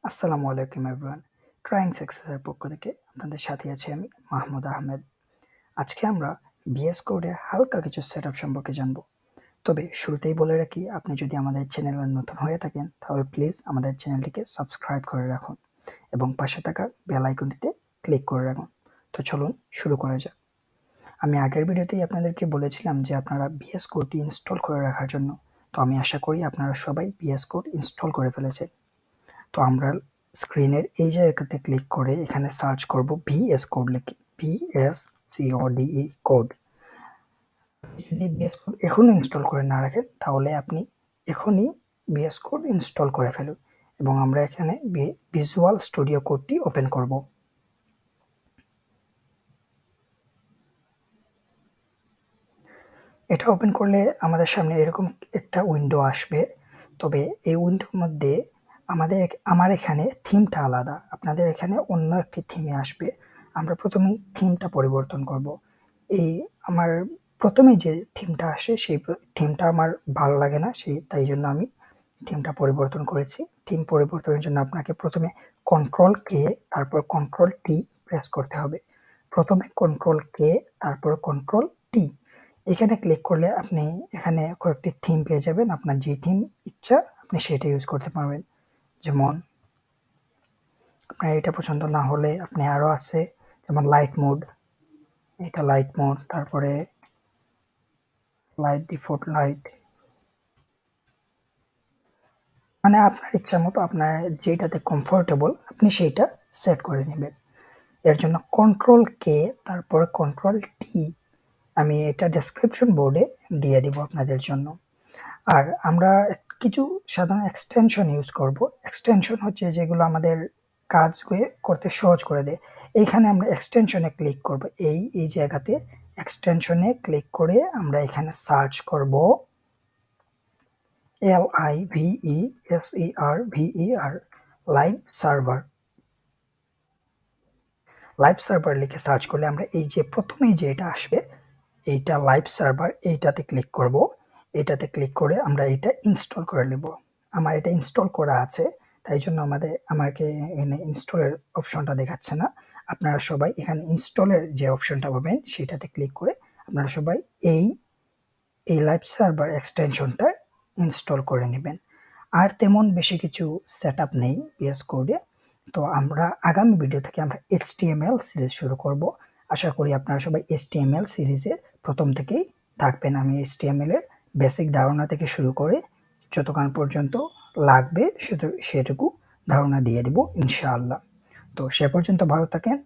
আসসালামু আলাইকুম everyone. Trying সাকসেসের পক্ষ থেকে আপনাদের সাথে আছি আমি মাহমুদ আহমেদ। আজকে আমরা ভিএস কোডের হালকা কিছু সেটআপ সম্পর্কে জানব। তবে শুরুতেই বলে রাখি, আপনি যদি আমাদের চ্যানেলে নতুন হয়ে থাকেন তাহলে প্লিজ আমাদের চ্যানেলটিকে সাবস্ক্রাইব করে রাখুন এবং পাশে থাকা বেল আইকনটিতে ক্লিক করে রাখুন। তো চলুন শুরু করা যাক। আমি আগের ভিডিওতেই আপনাদেরকে বলেছিলাম যে আপনারা ভিএস কোডটি ইনস্টল করে রাখার জন্য। তো আমি আশা করি আপনারা সবাই ভিএস কোড ইনস্টল করে ফেলেছেন। তো আমরা স্ক্রিনের এই জায়গাতে ক্লিক করে এখানে সার্চ করব ভিএস কোড লিখে, VSCODE কোড। যদি ভিএস কোড এখনো ইনস্টল করে না রাখেন তাহলে আপনি এখনই ভিএস কোড ইনস্টল করে ফেলুন এবং আমরা এখানে ভিজুয়াল স্টুডিও কোডটি ওপেন করব। এটা ওপেন করলে আমাদের সামনে এরকম একটা উইন্ডো আসবে। তবে এই উইন্ডোর মধ্যে আমার এখানে থিমটা আলাদা, আপনাদের এখানে অন্য একটি থিমে আসবে। আমরা প্রথমেই থিমটা পরিবর্তন করব। এই আমার প্রথমেই যে থিমটা আসে সেই থিমটা আমার ভালো লাগে না, তাই জন্য আমি থিমটা পরিবর্তন করেছি। থিম পরিবর্তনের জন্য আপনাকে প্রথমে ctrl+k তারপর ctrl+t প্রেস করতে হবে। প্রথমে ctrl+k তারপর ctrl+t। এখানে ক্লিক করলে আপনি এখানে কয়েকটি থিম পেয়ে যাবেন। আপনার যে থিম ইচ্ছা আপনি সেটা ইউজ করতে পারবেন। যেমন আপনার এটা পছন্দ না হলে আপনি আরও আছে, যেমন লাইট মোড, এটা লাইট মোড, তারপরে লাইট ডিফল্ট লাইট, মানে আপনার ইচ্ছা মতো আপনার যেটাতে কমফোর্টেবল আপনি সেইটা সেট করে নেবেন। এর জন্য ctrl+k তারপর ctrl+t আমি এটা ডেসক্রিপশন বোর্ডে দিয়ে দিব আপনাদের জন্য। আর আমরা কিছু সাধারণ এক্সটেনশন ইউজ করব। এক্সটেনশন হচ্ছে যেগুলো আমাদের কাজকে করতে সহজ করে দেয়। এইখানে আমরা এক্সটেনশনে ক্লিক করব। এই জায়গাতে এক্সটেনশনে ক্লিক করে আমরা এখানে সার্চ করব LIVESERVER live server. Live server লিখে সার্চ করলে আমরা এই যে প্রথমেই যে এটা আসবে, এইটা লাইভ সার্ভার, এইটাতে ক্লিক করব। এটাতে ক্লিক করে আমরা এটা ইনস্টল করে নেব। আমার এটা ইনস্টল করা আছে, তাই জন্য আমাকে এখানে ইনস্টলের অপশনটা দেখাচ্ছে না। আপনারা সবাই এখানে ইনস্টলের যে অপশনটা পাবেন সেটাতে ক্লিক করে আপনারা সবাই এই লাইভ সার্ভার এক্সটেনশনটা ইনস্টল করে নেবেন। আর তেমন বেশি কিছু সেটআপ নেই ভিএস কোডে। তো আমরা আগামী ভিডিও থেকে আমরা HTML সিরিজ শুরু করব। আশা করি আপনারা সবাই HTML সিরিজে প্রথম থেকেই থাকবেন। আমি HTML এর বেসিক ধারণা থেকে শুরু করে যতক্ষণ পর্যন্ত লাগবে সেটুকু ধারণা দিয়ে দিব ইনশাআল্লাহ। তো সে পর্যন্ত ভালো থাকেন।